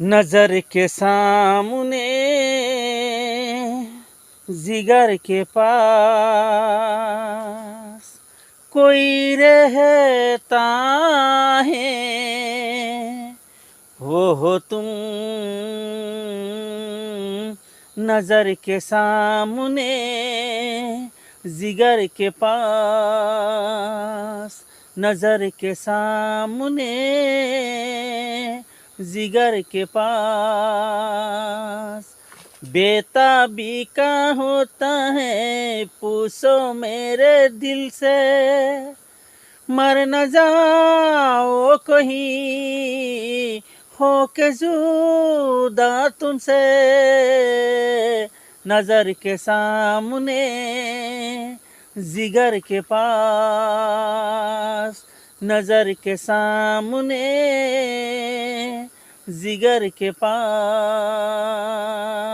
नजर के सामने जिगर के पास कोई रहता है, वो हो तुम। नजर के सामने जिगर के पास, नजर के सामने जिगर के पास बेताबी का होता है, पूछो मेरे दिल से। मर न जाओ कहीं हो के जुदा तुमसे। नजर के सामने जिगर के पास, नजर के सामने जिगर के पास।